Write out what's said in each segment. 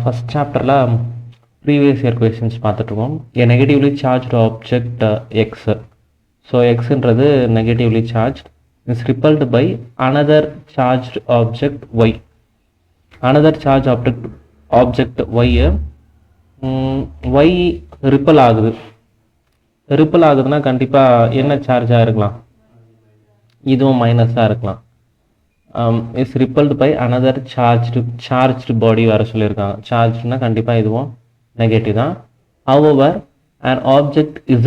First சாப்டரில் previous year questions பார்த்துட்ருக்கோம். A negatively charged object X. So எக்ஸுன்றது negatively charge is repelled by another charged object Y. Another charge object ஒய்யை Y repel ஆகுது. Repel ஆகுதுன்னா கண்டிப்பாக என்ன சார்ஜாக இருக்கலாம்? இதுவும் மைனஸாக இருக்கலாம். Is repelled by another charged body வர சொல்லியிருக்காங்க. சார்ஜ்னா கண்டிப்பாக இதுவும் நெகட்டிவ் தான். However an object z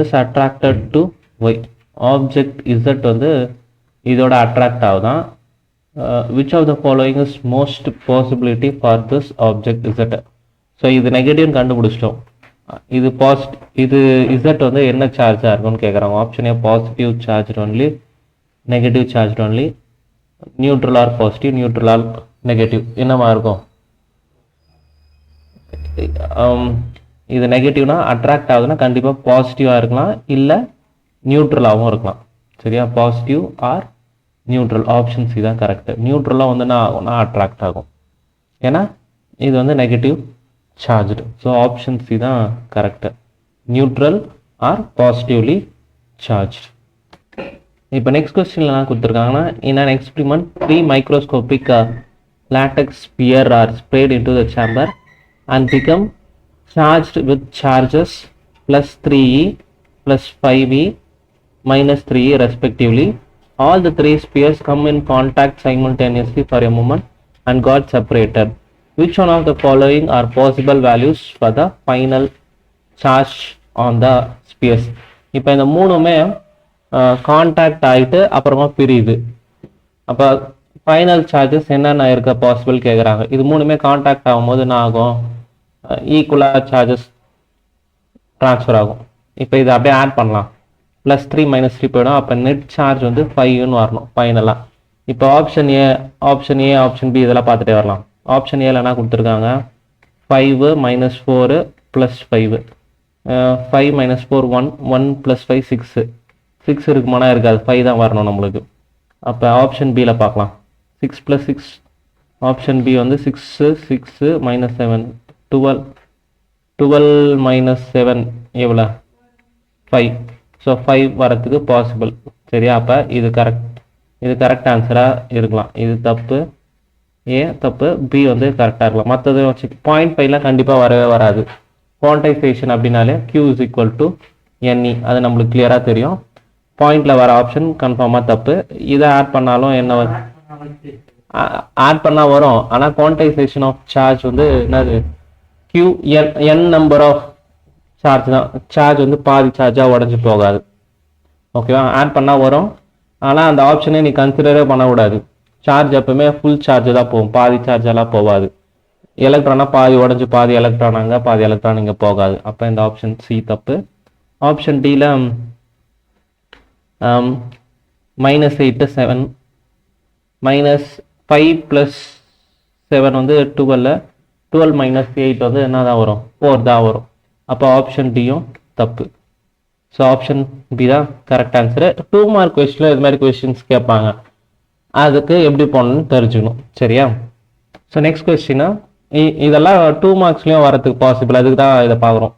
is attracted to y. Object z வந்து இதோட அட்ராக்ட் ஆகுதான். which of the following is most possibility for this object z? So இது நெகட்டிவ்னு கண்டுபிடிச்சிட்டோம். இது z வந்து என்ன சார்ஜாக இருக்கும்னு கேட்குறாங்க. Option A positive charge only, negative charge only, neutral or positive, neutral or negative. என்னவா இருக்கும்? இது நெகட்டிவ்னா அட்ராக்ட் ஆகுதுன்னா கண்டிப்பாக பாசிட்டிவாக இருக்கலாம், இல்லை நியூட்ரலாகவும் இருக்கலாம். சரியா? Positive or neutral. Option C தான் கரெக்டு. நியூட்ரலாக வந்து நான் அட்ராக்ட் ஆகும், ஏன்னா இது வந்து negative charged. So option C தான் correct. Neutral or positively charge. இப்போ நெக்ஸ்ட் கொஸ்டின்ல என்ன கொடுத்துருக்காங்கன்னா, in an experiment 3 microscopic latex sphere are sprayed into the chamber and become charged with charges plus 3e plus 5e minus 3e respectively. All the 3 spheres come in contact simultaneously for a moment and got separated. Which one of the following are possible values for the final charge on the spheres? இப்போ இந்த மூணுமே contact ஆகிட்டு அப்புறமா பிரியுது. அப்போ final charges என்னென்ன இருக்க possible கேட்குறாங்க. இது மூணுமே கான்டாக்ட் ஆகும்போது என்ன ஆகும்? ஈக்குவலாக சார்ஜஸ் ட்ரான்ஸ்ஃபர் ஆகும். இப்போ இதை அப்படியே ஆட் பண்ணலாம். +3 -3 போயிடும். அப்போ நெட் சார்ஜ் வந்து 5ன்னு வரணும் ஃபைனலாக. இப்போ ஆப்ஷன் ஏ, ஆப்ஷன் பி இதெல்லாம் பார்த்துட்டே வரலாம். ஆப்ஷன் ஏல என்ன கொடுத்துருக்காங்க? 5 -4 + 5. 5 - 4 1, 1 + 5 6. 6 இருக்குமானா இருக்காது, 5 தான் வரணும் நம்மளுக்கு. அப்போ ஆப்ஷன் பியில் பார்க்கலாம். 6 + 6, ஆப்ஷன் பி வந்து 6 -7 12 -7 எவ்வளோ? 5. ஸோ 5 வரத்துக்கு பாசிபிள். சரியா? அப்போ இது கரெக்ட் ஆன்சராக இருக்கலாம். இது தப்பு, ஏ தப்பு, பி வந்து கரெக்டாக இருக்கலாம். மற்றது வச்சு 0.5லாம் கண்டிப்பாக வரவே வராது. குவான்டைசேஷன் அப்படின்னாலே Q = NE, அது நம்மளுக்கு கிளியராக தெரியும். பாயிண்டில் வர ஆப்ஷன் கன்ஃபார்மாக தப்பு. இதை ஆட் பண்ணாலும் என்ன ஆட் பண்ணால் வரும், ஆனால் குவான்டைசேஷன் ஆஃப் சார்ஜ் வந்து என்னது? N நம்பர் ஆஃப் சார்ஜ் தான். சார்ஜ் வந்து பாதி சார்ஜாக உடஞ்சி போகாது. ஓகேவா? ஆட் பண்ணால் வரும், ஆனால் அந்த ஆப்ஷனே நீ கன்சிடரே பண்ணக்கூடாது. சார்ஜ் எப்பவுமே ஃபுல் சார்ஜ் தான் போகும், பாதி சார்ஜெல்லாம் போகாது. எலக்ட்ரானாக பாதி உடஞ்சி பாதி எலக்ட்ரான் அங்கே பாதி எலக்ட்ரான் இங்கே போகாது. அப்போ இந்த ஆப்ஷன் சி தப்பு. ஆப்ஷன் டியில் -8 7 -5 + 7 வந்து 12, 12 - 8 வந்து என்ன தான் வரும்? 4 தான் வரும். அப்போ ஆப்ஷன் டியும் தப்பு. ஸோ ஆப்ஷன் பி தான் கரெக்ட் ஆன்சரு. 2 மார்க் கொஸ்டினில் இது மாதிரி கொஸ்டின்ஸ் கேட்பாங்க, அதுக்கு எப்படி போகணுன்னு தெரிஞ்சுக்கணும். சரியா? ஸோ நெக்ஸ்ட் கொஸ்டினா, இதெல்லாம் 2 மார்க்ஸ்லேயும் வரதுக்கு பாசிபிள், அதுக்கு தான் இதை பார்க்குறோம்.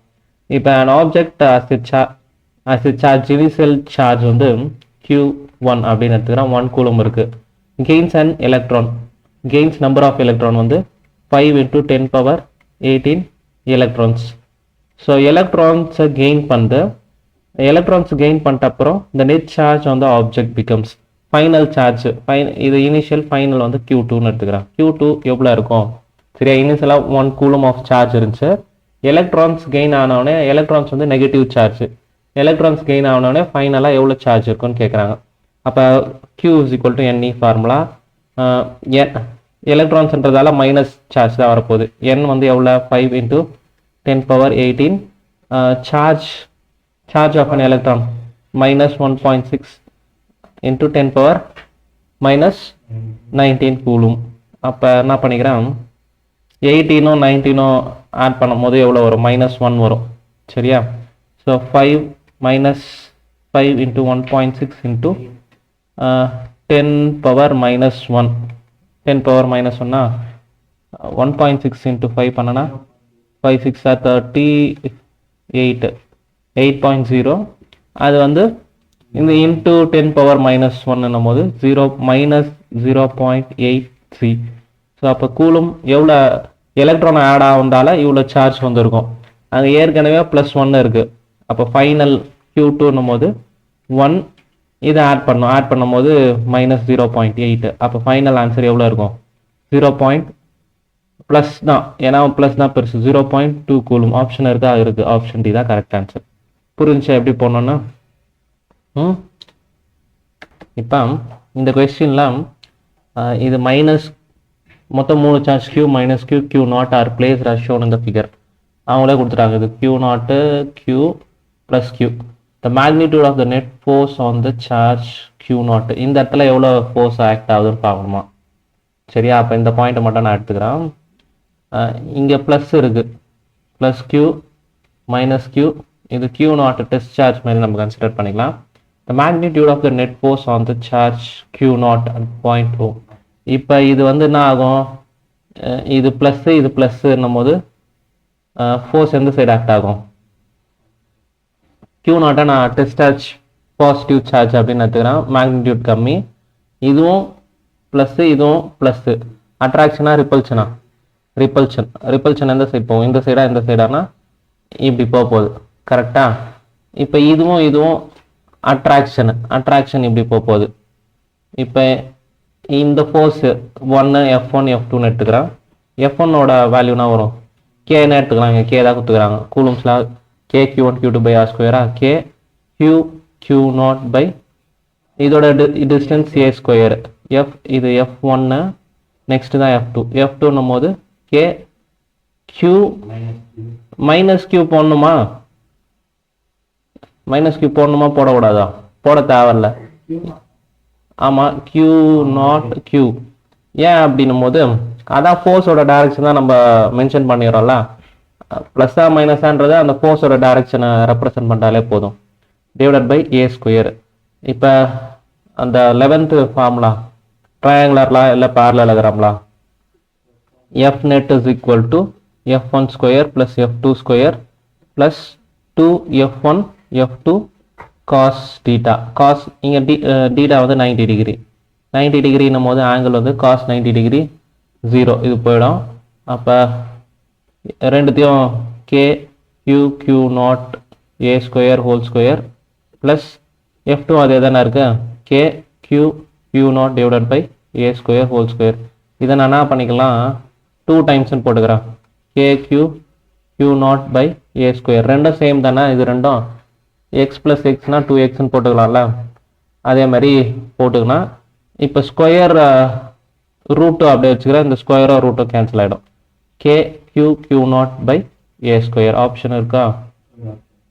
இப்போ an object as a charge, initial charge வந்து Q1 அப்படின்னு எடுத்துக்கிறோம். 1 கூலும் இருக்கு. Gains and electron, gains number of electron வந்து 5 × 10⁻18 எலக்ட்ரான்ஸ். ஸோ எலக்ட்ரான்ஸை கெயின் பண்ணிட்ட அப்புறம் இந்த நெட் சார்ஜ் வந்து ஆப்ஜெக்ட் பிகம்ஸ் ஃபைனல் சார்ஜ். இது இனிஷியல், ஃபைனல் வந்து Q2ன்னு எடுத்துக்கிறேன். Q2 எவ்வளோ இருக்கும்? சரியா? இனிஷியலாக 1 கூலும் ஆஃப் சார்ஜ் இருந்துச்சு. எலக்ட்ரான்ஸ் கெயின் ஆனவுடனே, எலக்ட்ரான்ஸ் வந்து நெகட்டிவ் சார்ஜ், எலக்ட்ரான்ஸ் கெயின் ஆனவுடனே ஃபைனலாக எவ்வளோ சார்ஜ் இருக்குன்னு கேட்குறாங்க. அப்போ Q = NE ஃபார்முலா. எலக்ட்ரான்ஸ்ன்றதால மைனஸ் சார்ஜ் தான் வரப்போகுது. N வந்து எவ்வளோ? 5 × 10⁻18. Charge of an electron -1.6 × 10⁻−19 coulomb. அப்போ என்ன பண்ணிக்கிறேன்? 18ம் 19ம் ஆட் பண்ணும் போது எவ்வளோ வரும்? -1 வரும். சரியா? ஸோ 5 - 5 × 1.6 × 10⁻−1. 10 power minus 1 1.6 into 5 பண்ணனா 5 6 38 8.0 அது வந்து இந்த into 10 power minus 1 என்னும்போது 0 minus 0.83. So அப்போ கூலும் எவ்வளோ எலக்ட்ரான் ஆட் ஆகுந்தால இவ்வளோ சார்ஜ் வந்துருக்கும். அங்கே ஏற்கனவே +1 இருக்குது. அப்போ ஃபைனல் Q2 போது 1 இதை ஆட் பண்ணும்போது -0.8. அப்போ ஃபைனல் ஆன்சர் எவ்வளோ இருக்கும்? 0. ப்ளஸ் தான், ஏன்னா ப்ளஸ் தான் பெருசு. 0.2 கூலும் ஆப்ஷன் இருக்கா? இருக்குது. ஆப்ஷன் டி தான் கரெக்ட் ஆன்சர். புரிஞ்சா எப்படி போனோன்னா? இப்போ இந்த கொஸ்டின்ல இது மைனஸ் மொத்தம் 3 charge Q minus Q Q naught are placed as shown in the figure. அவங்களே கொடுத்துட்டாங்க. இது Q naught Q plus Q. The magnitude of the net force on the charge Q not. இந்த இடத்துல எவ்வளோ ஃபோர்ஸ் ஆக்ட் ஆகுதுன்னு பார்க்கணுமா? சரியா? அப்போ இந்த பாயிண்ட்டை மட்டும் நான் எடுத்துக்கிறேன். இங்கே ப்ளஸ் இருக்குது, ப்ளஸ் Q மைனஸ் Q. இது Q நாட் டெஸ்ட் சார்ஜ் மாதிரி நம்ம கன்சிடர் பண்ணிக்கலாம். The magnitude of the net force on the charge Q not at point O. இப்போ இது வந்து என்ன ஆகும்? இது ப்ளஸ்ஸு இது ப்ளஸ்ஸுன்னும் போது ஃபோர்ஸ் எந்த சைடு ஆக்ட் ஆகும்? Q நாட்டை நான் டெஸ்ட் சார்ஜ் பாசிட்டிவ் சார்ஜ் அப்படின்னு எடுத்துக்கிறேன். மேக்னிடியூட் கம்மி. இதுவும் ப்ளஸ்ஸு இதுவும் ப்ளஸ்ஸு. அட்ராக்ஷனா ரிப்பல்ஷனா? ரிப்பல்ஷன் எந்த சைடு போகும்? இந்த சைடா இந்த சைடானா இப்படி போகுது. கரெக்டா? இப்போ இதுவும் அட்ராக்ஷன் இப்படி போகுது. இப்போ இந்த ஃபோர்ஸ் 1 F1 F2ன்னு எடுத்துக்கிறேன். F1ஓட வேல்யூனா வரும் கேன்னு எடுத்துக்கலாம். இங்கே கே தான் கொடுத்துக்கிறாங்க. கூலும்ஸ்லாம் K Q1 Q2 by R2 K Q not by இதோட டிஸ்டன்ஸ் A². F இது F1 நெக்ஸ்ட் தான் F2. F2ன்னும் போது கே Q மைனஸ் Q போடணுமா? போடக்கூடாதா? போட தேவையில்ல. ஆமாம், Q நாட் Q. ஏன் அப்படின்னும் போது அதான் ஃபோர்ஸோட டைரக்ஷன் தான் நம்ம மென்ஷன் பண்ணிடுறோம்ல. ப்ளஸ்ஸா மைனஸான்றது அந்த ஃபோர்ஸோட டைரக்ஷனை ரெப்ரசன்ட் பண்ணிட்டாலே போதும். Divided by A². இப்போ அந்த 11th ஃபார்முலா ட்ரையாங்குலர்லா இல்லை பேரலலோகிராம்லா? F net is equal to F1 square plus F2 square plus 2F1 F2 cos theta. cos இங்கே theta வந்து 90 டிகிரி. 90 டிகிரின்னும் போது ஆங்கிள் வந்து cos 90 டிகிரி 0 இது போயிடும். அப்போ ரெண்டுத்தையும் K Q naught A² whole square plus F2 அதே தானே இருக்கு K Q naught divided by A² whole square. இதை நான் என்ன பண்ணிக்கலாம்? 2 டைம்ஸ்ன்னு போட்டுக்கிறேன். K Q not by A². ரெண்டும் சேம் தானே? இது ரெண்டும் எக்ஸ் ப்ளஸ் எக்ஸ்னால் 2xன்னு போட்டுக்கலாம்ல. அதே மாதிரி போட்டுக்கலாம். இப்போ ஸ்கொயர் ரூட்டு அப்படியே வச்சுக்கிறேன். இந்த ஸ்கொயரோ ரூட்டோ கேன்சல் ஆகிடும். K Q not by A². Option இருக்கா?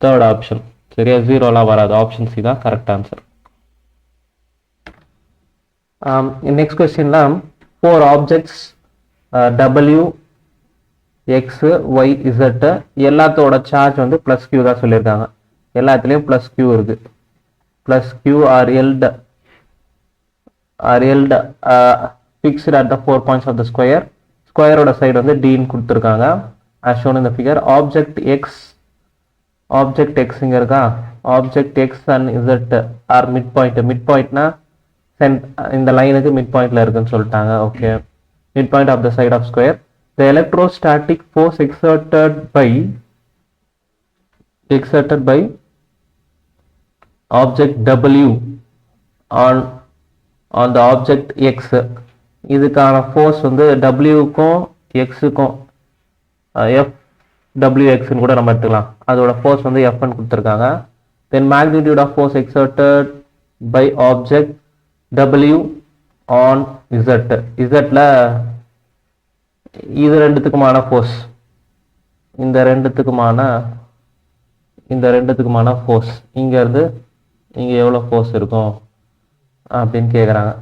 Third option. சரியா? ஜீரோலாம் வராது. ஆப்ஷன் சி தான் கரெக்ட் ஆன்சர். நெக்ஸ்ட் கொஸ்டின்ல 4 objects W X Y Z எல்லாத்தோட சார்ஜ் வந்து ப்ளஸ் Q தான் சொல்லியிருக்காங்க. எல்லாத்துலேயும் ப்ளஸ் Q இருக்கு. Plus Q are held fixed at the 4 points of the square. ஸ்கொயரோட சைடு வந்து டின்னு கொடுத்துருக்காங்க. as shown in the figure. Object X இங்கே இருக்கா? Object X and Z are mid point. Mid பாயிண்ட்னா இந்த லைனுக்கு மிட் பாயிண்ட்ல இருக்குன்னு சொல்லிட்டாங்க. Okay, mid point of the side of square. The electrostatic force exerted by object W on the object X. இதுக்கான force வந்து Wக்கும் Xக்கும் FWX கூட நம்ம எடுத்துக்கலாம். அதோட ஃபோர்ஸ் வந்து Fன்னு கொடுத்துருக்காங்க. Then magnitude of force exerted by object W on Z. Zல இது ரெண்டுத்துக்குமான force, இந்த ரெண்டுத்துக்குமான ஃபோர்ஸ் இங்கேருந்து இங்கே எவ்வளோ ஃபோர்ஸ் இருக்கும் அப்படின்னு கேட்குறாங்க.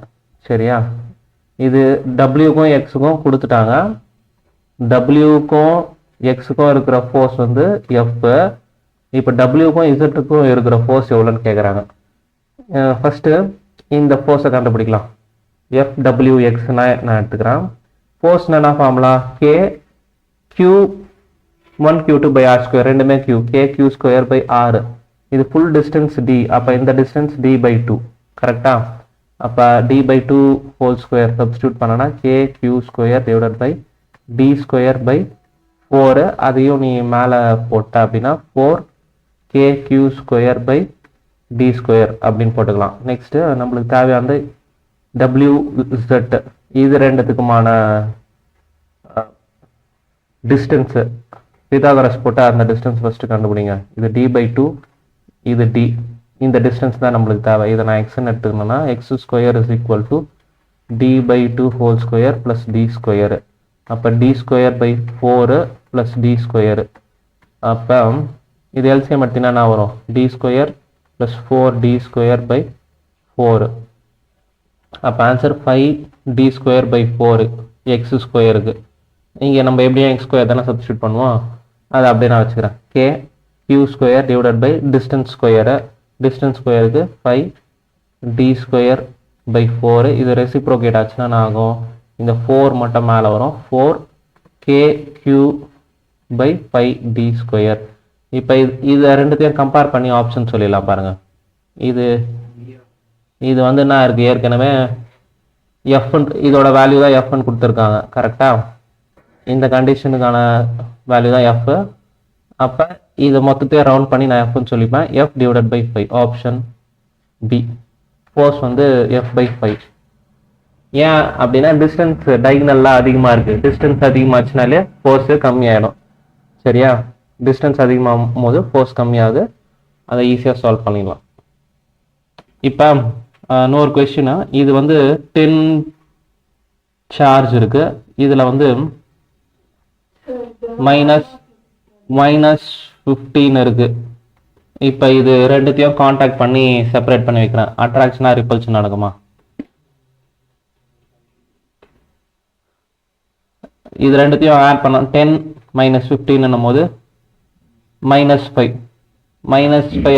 சரியா? இது டபிள்யூக்கும் எக்ஸுக்கும் கொடுத்துட்டாங்க. டபிள்யூக்கும் எக்ஸுக்கும் இருக்கிற ஃபோர்ஸ் வந்து எஃப். இப்போ டபிள்யூக்கும் இசட்டுக்கும் இருக்கிற ஃபோர்ஸ் எவ்வளோன்னு கேட்குறாங்க. ஃபஸ்ட்டு இந்த ஃபோர்ஸை கண்டுபிடிக்கலாம். FWX நான் எடுத்துக்கிறேன். ஃபோர்ஸ் என்ன formula? K Q1 Q2 by R square, ரெண்டுமே Q, K Q square by R. இது ஃபுல் டிஸ்டன்ஸ் D, அப்போ இந்த டிஸ்டன்ஸ் D by 2, கரெக்டா? அப்போ D by 2 whole square substitute பண்ணனா K Q square divided by D square by 4, அதையும் நீ மேலே போட்ட அப்படின்னா 4 K Q square by D square அப்படின்னு போட்டுக்கலாம். நெக்ஸ்ட் நம்மளுக்கு தேவையானது WZ, இது ரெண்டுத்துக்குமான டிஸ்டன்ஸு பித்தாகரஸ் போட்டு அந்த டிஸ்டன்ஸ் ஃபஸ்ட்டு கண்டுபிடிங்க. இது D by 2, இது D, இந்த டிஸ்டன்ஸ் தான் நம்மளுக்கு தேவை. இதை நான் எக்ஸ்ன்னு எடுத்துக்கணும்னா X square is equal to D by 2 whole square plus D square. அப்போ D square by 4 plus D square. அப்போ இது எல்சிஎம் எடுத்தினா என்ன வரும்? D square plus 4D square by 4. அப்போ answer 5D square by 4 X ஸ்கொயருக்கு. இங்கே நம்ம எப்படியும் எக்ஸ் ஸ்கொயர் தானே சப்ஸ்டியூட் பண்ணுவோம், அதை அப்படியே நான் வச்சுக்கிறேன். K Q square divided by distance square, distance ஸ்கொயருக்கு 5D ஸ்கொயர் பை 4. இது ரெசிப்ரோகேட் ஆச்சுன்னா என்ன ஆகும்? இந்த 4 மட்டும் மேலே வரும். 4KQ by 5D square. இப்போ இது ரெண்டுத்தையும் கம்பேர் பண்ணி ஆப்ஷன் சொல்லிடலாம் பாருங்கள். இது வந்து என்ன இருக்குது? ஏற்கனவே எஃப்னு இதோட வேல்யூ தான் எஃப்னு கொடுத்துருக்காங்க, கரெக்டாக? இந்த கண்டிஷனுக்கான வேல்யூ தான் எஃப். அப்போ இதை மொத்தத்தையும் ரவுண்ட் பண்ணி நான் எஃப்னு சொல்லிப்பேன். F divided by 5, option B. Force வந்து F by 5. ஏன் அப்படின்னா டிஸ்டன்ஸ் டைகனல்லாம் அதிகமாக இருக்குது. டிஸ்டன்ஸ் அதிகமாச்சுனாலே ஃபோர்ஸு கம்மியாயிடும், சரியா? டிஸ்டன்ஸ் அதிகமாகும் போது ஃபோர்ஸ் கம்மியாகுது, அதை ஈஸியாக சால்வ் பண்ணிடலாம். இப்போ இன்னொரு கொஸ்டின். இது வந்து 10 சார்ஜ் இருக்கு. இதில் வந்து -15 இருக்கு. இப்போ இது ரெண்டுத்தையும் காண்டாக்ட் பண்ணி செப்பரேட் பண்ணி வைக்கிறேன். அட்ராக்ஷனா ரிப்பல்ஷன் நடக்குமா? இது ரெண்டுத்தையும் ஆட் பண்ண 10 - 15 போது -5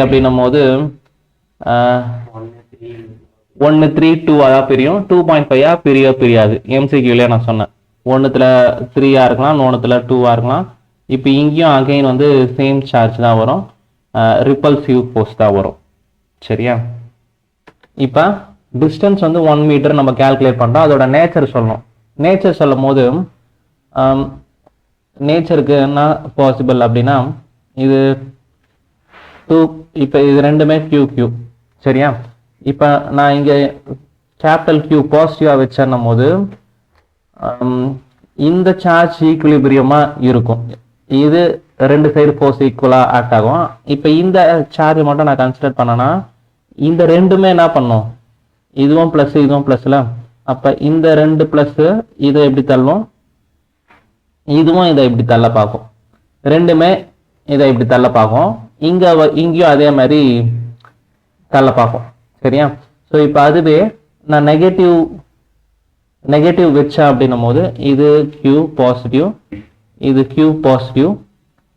அப்படின்னும் போது 1 3 2 அதான் பிரியும். 2.5 பிரியாது. MCQலயே நான் சொன்னேன், ஒன்றுத்துல 3 இருக்கலாம், ஒன்றுத்துல 2 இருக்கலாம். இப்போ இங்கேயும் அகைன் வந்து சேம் சார்ஜ் தான் வரும், ரிப்பல்சிவ் ஃபோர்ஸ் தான் வரும், சரியா? இப்போ டிஸ்டன்ஸ் வந்து 1 மீட்டர் நம்ம கால்குலேட் பண்ணுறோம். அதோட நேச்சர் சொல்லணும். நேச்சர் சொல்லும் போது நேச்சருக்கு என்ன பாசிபிள் அப்படின்னா இது 2, இப்போ இது ரெண்டுமே QQ, சரியா? இப்போ நான் இங்கே கேபிட்டல் Q பாசிட்டிவாக வச்சேன்னும் போது இந்த சார்ஜ் ஈக்குலிபிரியமாக இருக்கும். இது ரெண்டு சைடு ஃபோர்ஸ் ஈக்குவலாக ஆக்ட் ஆகும். இப்போ இந்த சார்ஜ் மட்டும் நான் கன்சிடர் பண்ணேன்னா இந்த ரெண்டுமே என்ன பண்ணும்? இதுவும் ப்ளஸ் இதுவும் ப்ளஸ்ல. அப்போ இந்த 2 ப்ளஸ் இதை எப்படி தள்ளும், இதுவும் இதை இப்படி தள்ள பார்க்கும். ரெண்டுமே இதை இப்படி தள்ள பார்க்கும். இங்கேயும் அதே மாதிரி தள்ள பார்க்கும், சரியா? ஸோ இப்போ அதுவே நான் நெகட்டிவ் வச்சேன் அப்படின்னும் போது இது Q பாசிட்டிவ், இது Q பாசிட்டிவ்.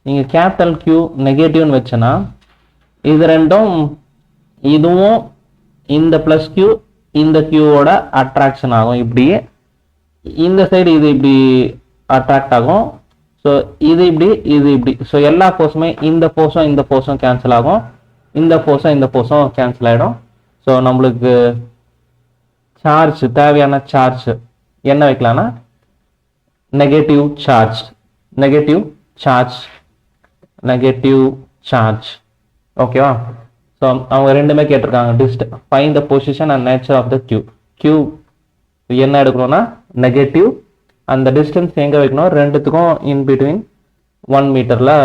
நீங்கள் கேபிட்டல் Q நெகட்டிவ்னு வச்சேன்னா இது ரெண்டும், இதுவும் இந்த ப்ளஸ் Q இந்த Qவோட அட்ராக்ஷன் ஆகும். இப்படியே இந்த சைடு இது இப்படி அட்ராக்ட் ஆகும். ஸோ இது இப்படி, இது இப்படி. ஸோ எல்லா ஃபோர்ஸுமே இந்த ஃபோர்ஸும் கேன்சல் ஆகும், இந்த ஃபோர்ஸும் கேன்சல் ஆகிடும். ஸோ நம்மளுக்கு சார்ஜ் தேவையான சார்ஜ் என்ன வைக்கலாம்னா நெகட்டிவ் சார்ஜ், ஓகேவா? ஸோ அவங்க ரெண்டுமே கேட்டிருக்காங்க, find the position and nature of the Q என்ன எடுக்கணும்னா நெகட்டிவ். அந்த டிஸ்டன்ஸ் எங்கே வைக்கணும்? ரெண்டுத்துக்கும் இன் பிட்வீன் 1 மீட்டரில்